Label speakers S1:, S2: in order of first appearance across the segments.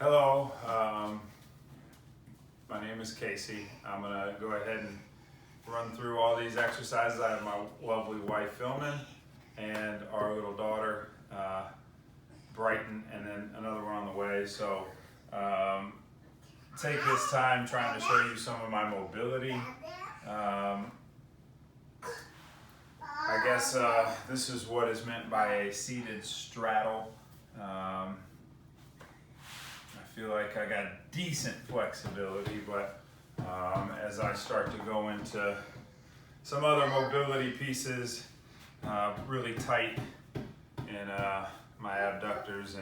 S1: Hello, my name is Casey. I'm gonna go ahead and run through all these exercises. I have my lovely wife filming and our little daughter, Brighton, and then another one on the way. So take this time trying to show you some of my mobility. I guess this is what is meant by a seated straddle. I feel like I got decent flexibility, but as I start to go into some other mobility pieces, really tight in my abductors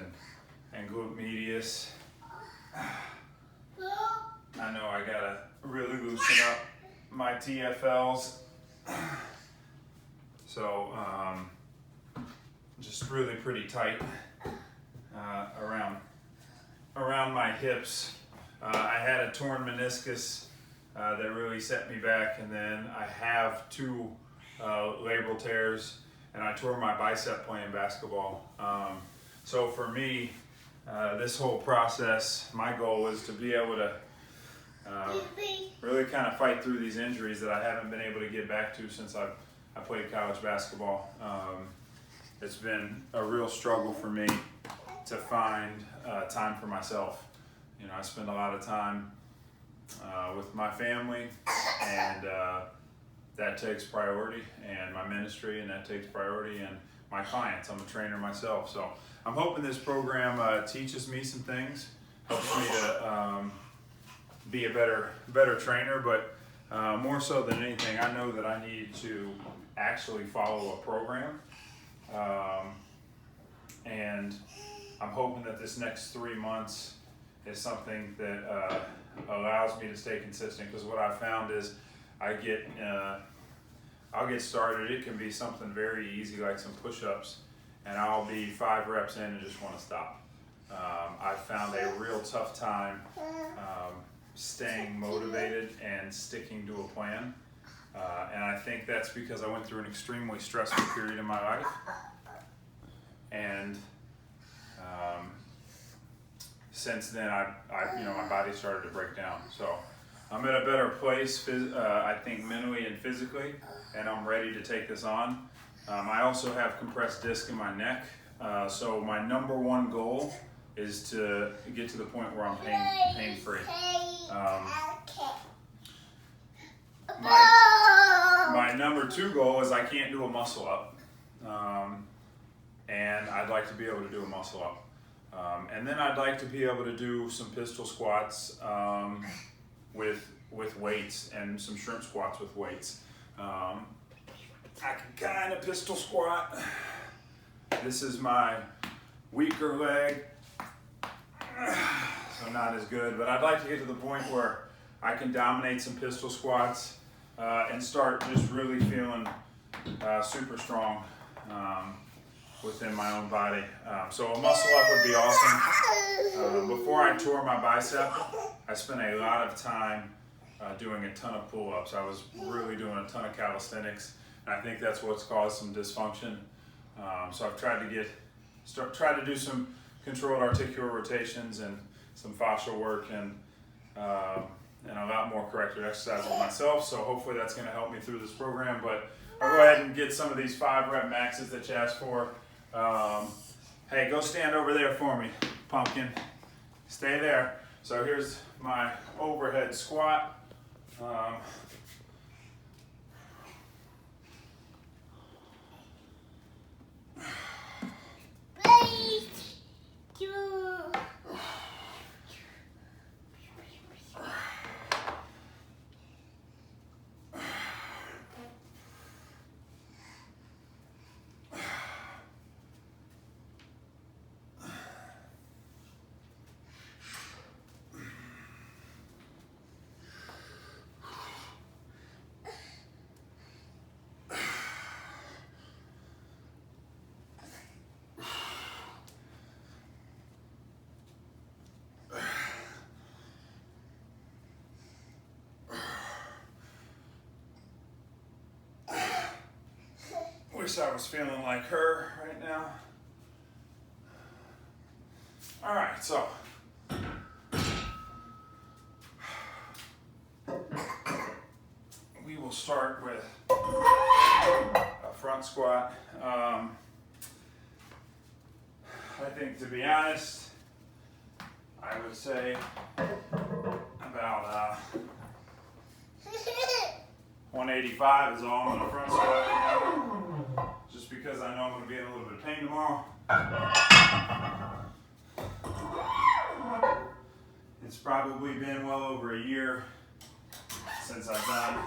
S1: and glute medius, I know I gotta really loosen up my TFLs. So just really pretty tight around my hips. I had a torn meniscus that really set me back, and then I have two labral tears, and I tore my bicep playing basketball. So for me, this whole process, my goal is to be able to really kind of fight through these injuries that I haven't been able to get back to since I played college basketball. It's been a real struggle for me to find time for myself. You know, I spend a lot of time with my family, and that takes priority, and my ministry, and that takes priority, and my clients. I'm a trainer myself, so I'm hoping this program teaches me some things, helps me to be a better trainer, but more so than anything, I know that I need to actually follow a program, and I'm hoping that this next 3 months is something that allows me to stay consistent, because what I found is I'll get started. It can be something very easy like some push-ups, and I'll be 5 reps in and just want to stop. I found a real tough time staying motivated and sticking to a plan, and I think that's because I went through an extremely stressful period in my life, and since then my body started to break down. So I'm in a better place, I think, mentally and physically, and I'm ready to take this on. I also have compressed disc in my neck, so my number one goal is to get to the point where I'm pain-free. My number two goal is I can't do a muscle up, and I'd like to be able to do a muscle up. And then I'd like to be able to do some pistol squats with weights, and some shrimp squats with weights. I can kind of pistol squat. This is my weaker leg, so not as good, but I'd like to get to the point where I can dominate some pistol squats and start just really feeling super strong within my own body. So a muscle up would be awesome. Before I tore my bicep, I spent a lot of time doing a ton of pull-ups. I was really doing a ton of calisthenics, and I think that's what's caused some dysfunction. So I've tried to do some controlled articular rotations and some fascial work, and a lot more corrective exercise with myself. So hopefully that's going to help me through this program. But I'll go ahead and get some of these 5 rep maxes that you asked for. Hey, go stand over there for me, pumpkin. Stay there. So here's my overhead squat. Wish I was feeling like her right now. All right, so start with a front squat. I think, to be honest, I would say about 185 is all on the front squat right now, just because I know I'm going to be in a little bit of pain tomorrow. It's probably been well over a year since I've done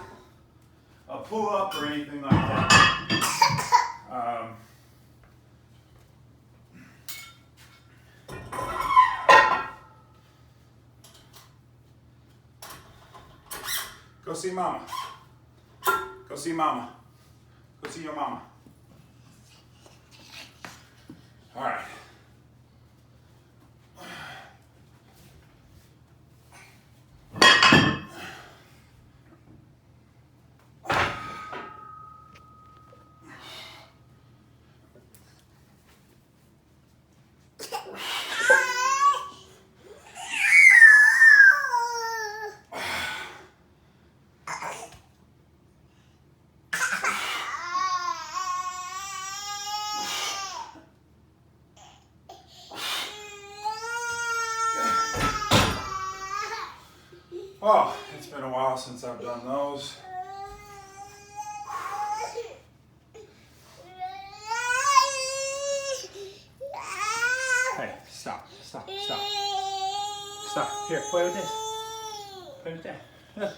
S1: a pull-up or anything like that. Go see mama. Go see mama. Go see your mama. All right. Oh, it's been a while since I've done those. Hey, stop. Stop. Here, play with this. Play with that. Look.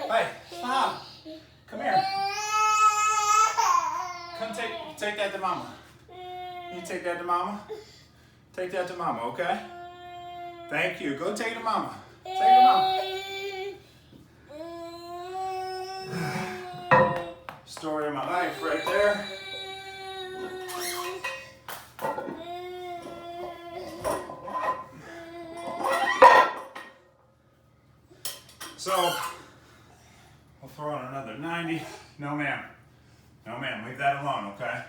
S1: Hey, stop. Come here. Come take that to mama. You take that to mama? Take that to mama, okay? Thank you. Go take it to mama. Take it to mama. Story of my life right there. So, we'll throw in another 90. No, ma'am. No, ma'am. Leave that alone, okay?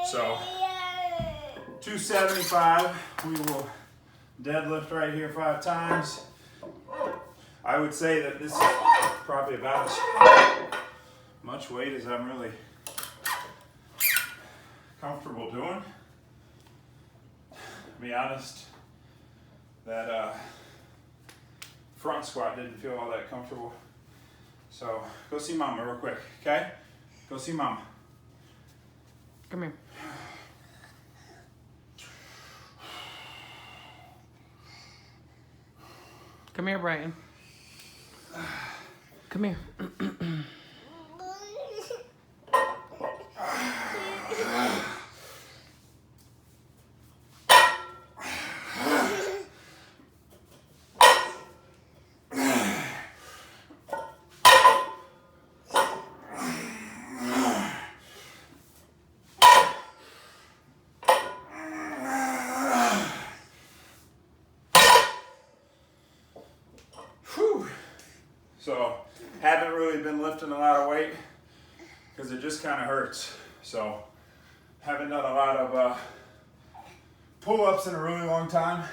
S1: So, 275. We will deadlift right here 5 times. I would say that this is probably about as much weight as I'm really comfortable doing. To be honest, that front squat didn't feel all that comfortable. So go see mama real quick, okay? Go see mama.
S2: Come here. Come here, Brighton. Come here.
S1: So, haven't really been lifting a lot of weight because it just kind of hurts. So, haven't done a lot of pull-ups in a really long time.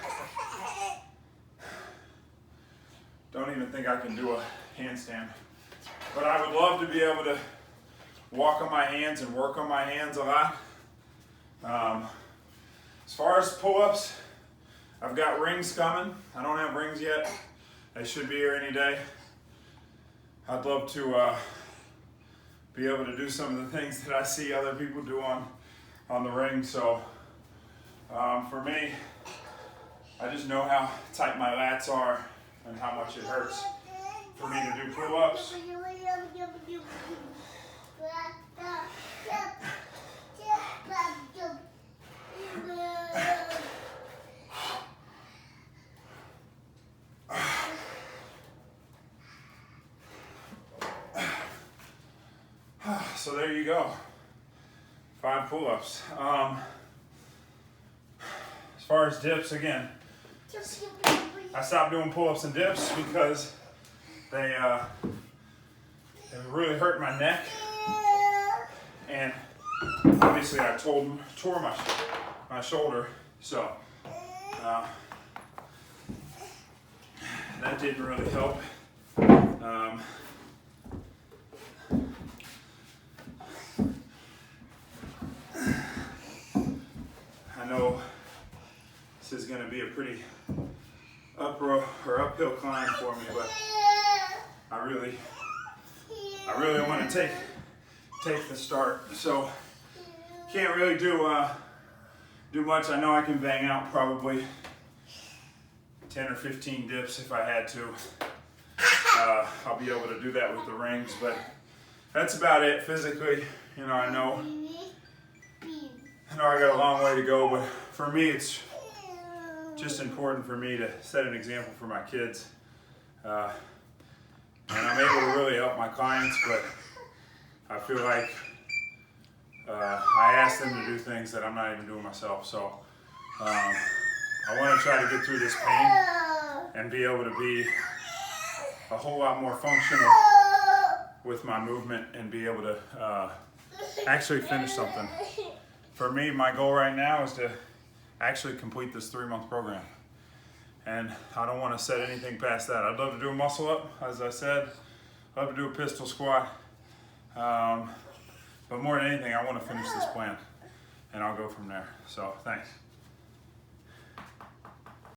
S1: Don't even think I can do a handstand. But I would love to be able to walk on my hands and work on my hands a lot. As far as pull-ups, I've got rings coming. I don't have rings yet. They should be here any day. I'd love to be able to do some of the things that I see other people do on the ring. So for me, I just know how tight my lats are and how much it hurts for me to do pull-ups. So there you go, 5 pull-ups. As far as dips, again, I stopped doing pull-ups and dips because they really hurt my neck. and obviously I tore my shoulder, so that didn't really help. I know this is going to be a pretty uphill climb for me, but I really want to take the start. So can't really do much. I know I can bang out probably 10 or 15 dips if I had to. I'll be able to do that with the rings, but that's about it physically. You know, I know I got a long way to go, but for me, it's just important for me to set an example for my kids. And I'm able to really help my clients, but I feel like I ask them to do things that I'm not even doing myself. So I want to try to get through this pain and be able to be a whole lot more functional with my movement and be able to actually finish something. For me, my goal right now is to actually complete this 3-month program. And I don't want to set anything past that. I'd love to do a muscle up, as I said. I'd love to do a pistol squat. But more than anything, I want to finish this plan. And I'll go from there. So, thanks.